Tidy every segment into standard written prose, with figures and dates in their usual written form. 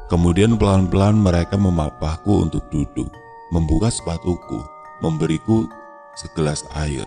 Kemudian pelan-pelan mereka memapahku untuk duduk, membuka sepatuku, memberiku segelas air.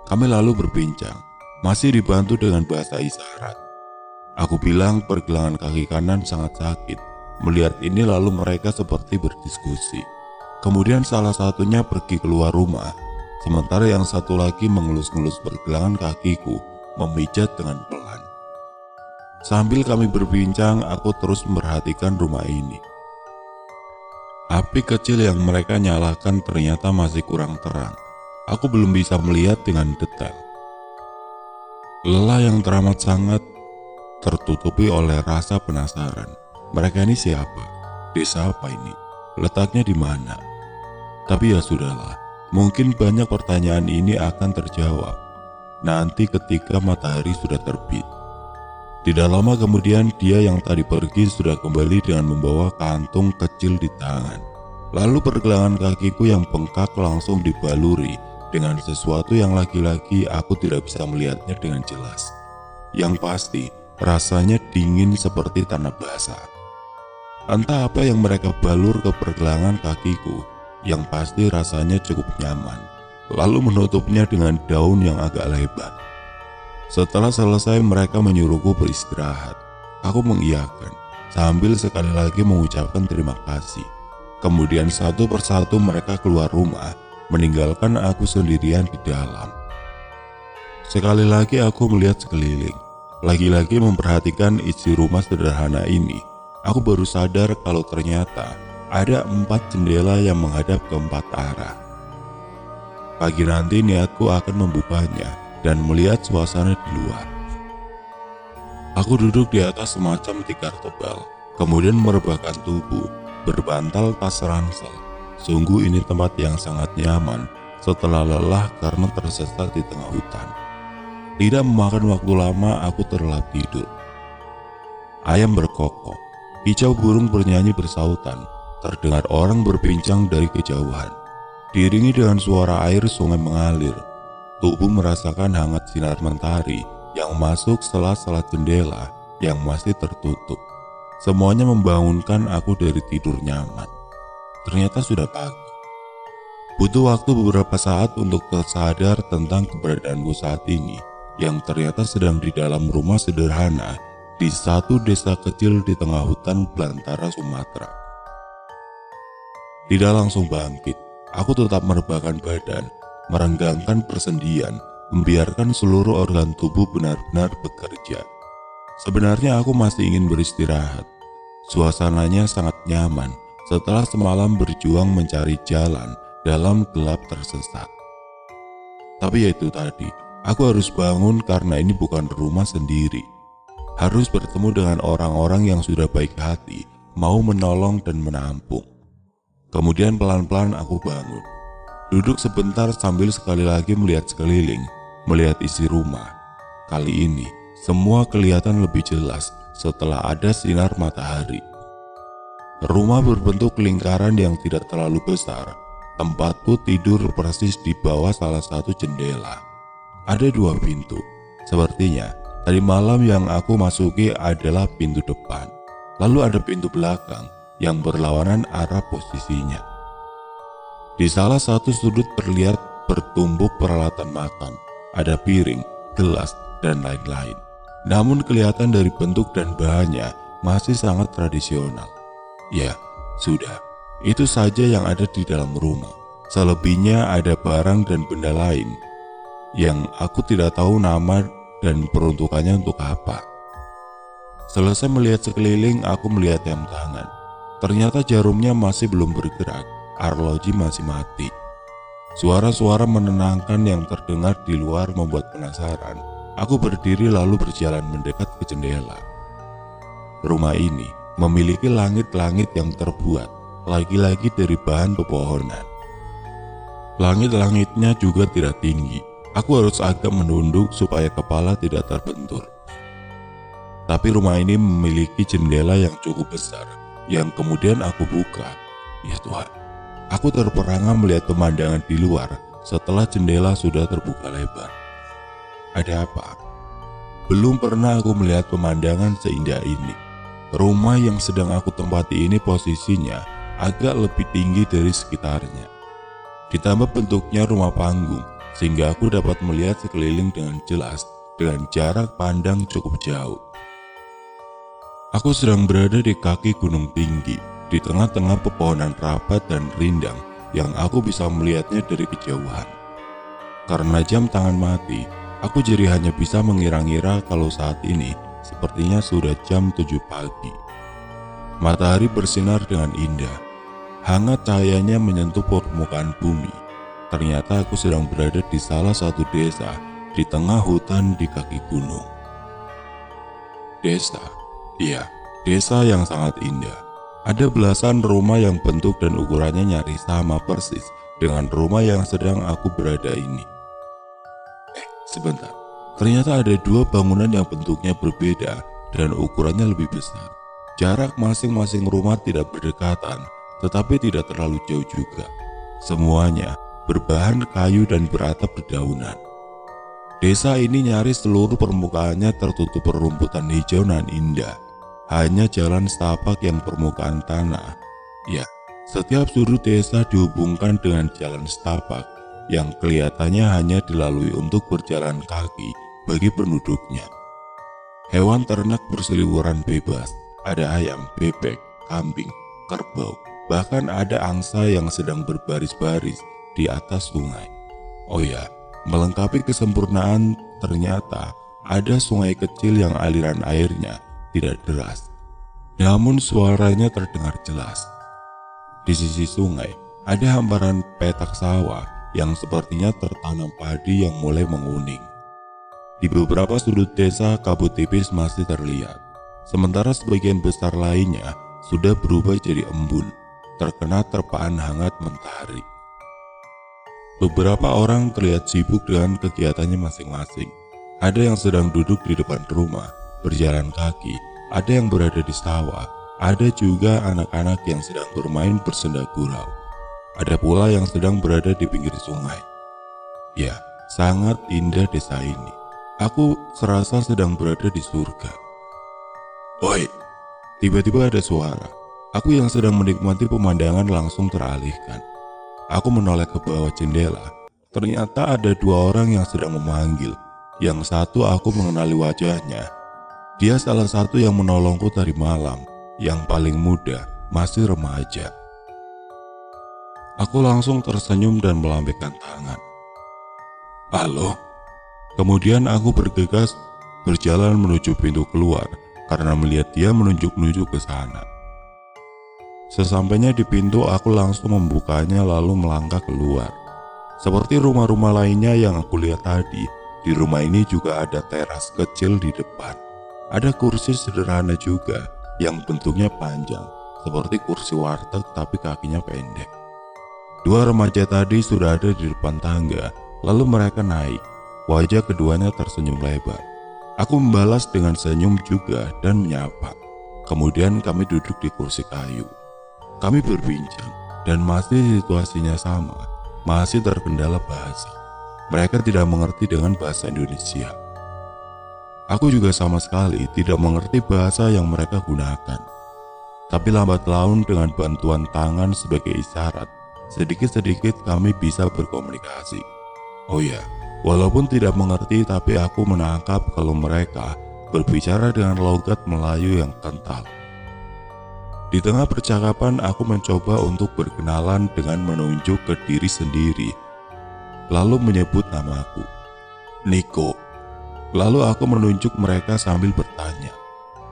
Kami lalu berbincang, masih dibantu dengan bahasa isyarat. Aku bilang pergelangan kaki kanan sangat sakit. Melihat ini lalu mereka seperti berdiskusi. Kemudian salah satunya pergi keluar rumah, sementara yang satu lagi mengelus-ngelus pergelangan kakiku, memijat dengan pelan. Sambil kami berbincang, aku terus memperhatikan rumah ini. Api kecil yang mereka nyalakan ternyata masih kurang terang. Aku belum bisa melihat dengan detail. Lelah yang teramat sangat tertutupi oleh rasa penasaran. Mereka ini siapa? Desa apa ini? Letaknya di mana? Tapi ya sudahlah, mungkin banyak pertanyaan ini akan terjawab nanti ketika matahari sudah terbit. Tidak lama kemudian dia yang tadi pergi sudah kembali dengan membawa kantung kecil di tangan. Lalu pergelangan kakiku yang bengkak langsung dibaluri dengan sesuatu yang lagi-lagi aku tidak bisa melihatnya dengan jelas. Yang pasti, rasanya dingin seperti tanah basah. Entah apa yang mereka balur ke pergelangan kakiku, yang pasti rasanya cukup nyaman. Lalu menutupnya dengan daun yang agak lebar. Setelah selesai mereka menyuruhku beristirahat. Aku mengiyakan, sambil sekali lagi mengucapkan terima kasih. Kemudian satu persatu mereka keluar rumah, meninggalkan aku sendirian di dalam. Sekali lagi aku melihat sekeliling. Lagi-lagi memperhatikan isi rumah sederhana ini, aku baru sadar kalau ternyata ada 4 jendela yang menghadap ke 4 arah. Pagi nanti niatku akan membukanya dan melihat suasana di luar. Aku duduk di atas semacam tikar tebal, kemudian merebahkan tubuh, berbantal tas ransel. Sungguh ini tempat yang sangat nyaman setelah lelah karena tersesat di tengah hutan. Tidak memakan waktu lama aku terlelap tidur. Ayam berkokok, kicau burung bernyanyi bersautan, terdengar orang berbincang dari kejauhan. Diiringi dengan suara air sungai mengalir, tubuh merasakan hangat sinar mentari yang masuk sela-sela jendela yang masih tertutup. Semuanya membangunkan aku dari tidur nyaman. Ternyata sudah pagi. Butuh waktu beberapa saat untuk tersadar tentang keberadaanku saat ini, yang ternyata sedang di dalam rumah sederhana di satu desa kecil di tengah hutan belantara Sumatera. Tidak langsung bangkit, aku tetap merebahkan badan, merenggangkan persendian, membiarkan seluruh organ tubuh benar-benar bekerja. Sebenarnya aku masih ingin beristirahat. Suasananya sangat nyaman setelah semalam berjuang mencari jalan dalam gelap tersesat. Tapi ya itu tadi, aku harus bangun karena ini bukan rumah sendiri. Harus bertemu dengan orang-orang yang sudah baik hati, mau menolong dan menampung. Kemudian pelan-pelan aku bangun. Duduk sebentar sambil sekali lagi melihat sekeliling, melihat isi rumah. Kali ini, semua kelihatan lebih jelas setelah ada sinar matahari. Rumah berbentuk lingkaran yang tidak terlalu besar. Tempatku tidur persis di bawah salah satu jendela. Ada 2 pintu. Sepertinya tadi malam yang aku masuki adalah pintu depan. Lalu ada pintu belakang yang berlawanan arah posisinya. Di salah satu sudut terlihat bertumbuk peralatan makan. Ada piring, gelas, dan lain-lain. Namun kelihatan dari bentuk dan bahannya masih sangat tradisional. Ya, sudah. Itu saja yang ada di dalam rumah. Selebihnya ada barang dan benda lain yang aku tidak tahu nama dan peruntukannya untuk apa. Selesai melihat sekeliling, aku melihat jam tangan. Ternyata jarumnya masih belum bergerak, arloji masih mati. Suara-suara menenangkan yang terdengar di luar membuat penasaran. Aku berdiri lalu berjalan mendekat ke jendela. Rumah ini memiliki langit-langit yang terbuat lagi-lagi dari bahan pepohonan. Langit-langitnya juga tidak tinggi. Aku harus agak menunduk supaya kepala tidak terbentur. Tapi rumah ini memiliki jendela yang cukup besar, yang kemudian aku buka. Ya Tuhan, aku terperangah melihat pemandangan di luar setelah jendela sudah terbuka lebar. Ada apa? Belum pernah aku melihat pemandangan seindah ini. Rumah yang sedang aku tempati ini posisinya agak lebih tinggi dari sekitarnya. Ditambah bentuknya rumah panggung, sehingga aku dapat melihat sekeliling dengan jelas dengan jarak pandang cukup jauh. Aku sedang berada di kaki gunung tinggi, di tengah-tengah pepohonan rapat dan rindang yang aku bisa melihatnya dari kejauhan. Karena jam tangan mati, aku jadi hanya bisa mengira-ngira kalau saat ini sepertinya sudah jam 7 pagi. Matahari bersinar dengan indah. Hangat cahayanya menyentuh permukaan bumi. Ternyata aku sedang berada di salah satu desa di tengah hutan di kaki gunung. Desa, iya, desa yang sangat indah. Ada belasan rumah yang bentuk dan ukurannya nyaris sama persis dengan rumah yang sedang aku berada ini. Sebentar, ternyata ada dua bangunan yang bentuknya berbeda dan ukurannya lebih besar. Jarak masing-masing rumah tidak berdekatan, tetapi tidak terlalu jauh juga. Semuanya berbahan kayu dan beratap dedaunan. Desa ini nyaris seluruh permukaannya tertutup perumputan hijau nan indah. Hanya jalan setapak yang permukaan tanah. Ya, setiap sudut desa dihubungkan dengan jalan setapak yang kelihatannya hanya dilalui untuk berjalan kaki bagi penduduknya. Hewan ternak berseliweran bebas, ada ayam, bebek, kambing, kerbau, bahkan ada angsa yang sedang berbaris-baris di atas sungai. Oh ya, melengkapi kesempurnaan ternyata ada sungai kecil yang aliran airnya tidak deras, namun suaranya terdengar jelas. Di sisi sungai ada hamparan petak sawah yang sepertinya tertanam padi yang mulai menguning. Di beberapa sudut desa kabut tipis masih terlihat, sementara sebagian besar lainnya sudah berubah jadi embun, terkena terpaan hangat mentari. Beberapa orang terlihat sibuk dengan kegiatannya masing-masing. Ada yang sedang duduk di depan rumah, berjalan kaki, ada yang berada di sawah, ada juga anak-anak yang sedang bermain bersenda gurau. Ada pula yang sedang berada di pinggir sungai. Ya, sangat indah desa ini. Aku serasa sedang berada di surga. Oi, tiba-tiba ada suara. Aku yang sedang menikmati pemandangan langsung teralihkan. Aku menoleh ke bawah jendela. Ternyata ada dua orang yang sedang memanggil. Yang satu aku mengenali wajahnya. Dia salah satu yang menolongku tadi malam. Yang paling muda, masih remaja. Aku langsung tersenyum dan melambaikan tangan. Halo. Kemudian aku bergegas berjalan menuju pintu keluar karena melihat dia menunjuk-nunjuk ke sana. Sesampainya di pintu, aku langsung membukanya lalu melangkah keluar. Seperti rumah-rumah lainnya yang aku lihat tadi, di rumah ini juga ada teras kecil di depan. Ada kursi sederhana juga yang bentuknya panjang, seperti kursi warteg tapi kakinya pendek. Dua remaja tadi sudah ada di depan tangga, lalu mereka naik. Wajah keduanya tersenyum lebar. Aku membalas dengan senyum juga dan menyapa. Kemudian kami duduk di kursi kayu. Kami berbincang dan masih situasinya sama, masih terkendala bahasa. Mereka tidak mengerti dengan bahasa Indonesia. Aku juga sama sekali tidak mengerti bahasa yang mereka gunakan. Tapi lambat laun dengan bantuan tangan sebagai isyarat, sedikit-sedikit kami bisa berkomunikasi. Oh ya, walaupun tidak mengerti tapi aku menangkap kalau mereka berbicara dengan logat Melayu yang kental. Di tengah percakapan aku mencoba untuk berkenalan dengan menunjuk ke diri sendiri, lalu menyebut namaku, Niko. Lalu aku menunjuk mereka sambil bertanya,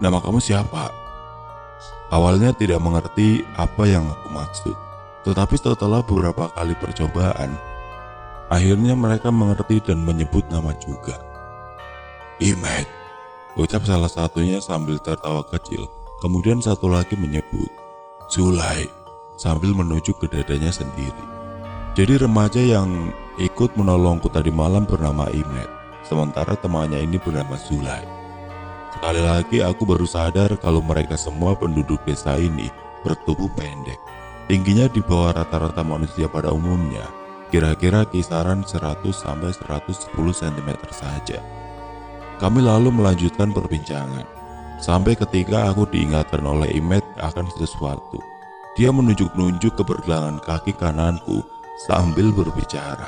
nama kamu siapa? Awalnya tidak mengerti apa yang aku maksud. Tetapi setelah beberapa kali percobaan, akhirnya mereka mengerti dan menyebut nama juga. Imet, ucap salah satunya sambil tertawa kecil. Kemudian satu lagi menyebut Zulai sambil menunjuk ke dadanya sendiri. Jadi remaja yang ikut menolongku tadi malam bernama Imet, sementara temannya ini bernama Zulai. Sekali lagi aku baru sadar kalau mereka semua penduduk desa ini bertubuh pendek. Tingginya di bawah rata-rata manusia pada umumnya, kira-kira kisaran 100-110 cm saja. Kami lalu melanjutkan perbincangan. Sampai ketika aku diingatkan oleh Imet akan sesuatu. Dia menunjuk-nunjuk ke pergelangan kaki kananku sambil berbicara.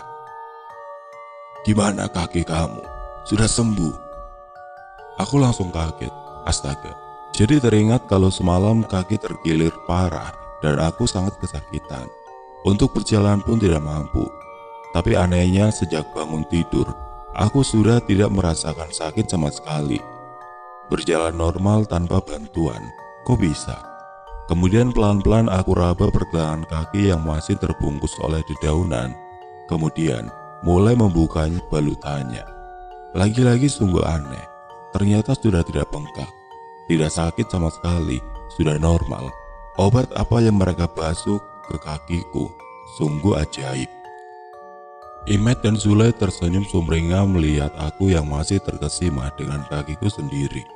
"Gimana kaki kamu? Sudah sembuh?" Aku langsung kaget. Astaga. Jadi teringat kalau semalam kaki tergilir parah dan aku sangat kesakitan. Untuk berjalan pun tidak mampu. Tapi anehnya sejak bangun tidur, aku sudah tidak merasakan sakit sama sekali. Berjalan normal tanpa bantuan. Kok bisa? Kemudian pelan-pelan aku raba pergelangan kaki yang masih terbungkus oleh dedaunan. Kemudian mulai membukanya balutannya. Lagi-lagi sungguh aneh. Ternyata sudah tidak bengkak. Tidak sakit sama sekali. Sudah normal. Obat apa yang mereka basuh ke kakiku sungguh ajaib. Imet dan Sule tersenyum sumringah melihat aku yang masih terkesima dengan kakiku sendiri.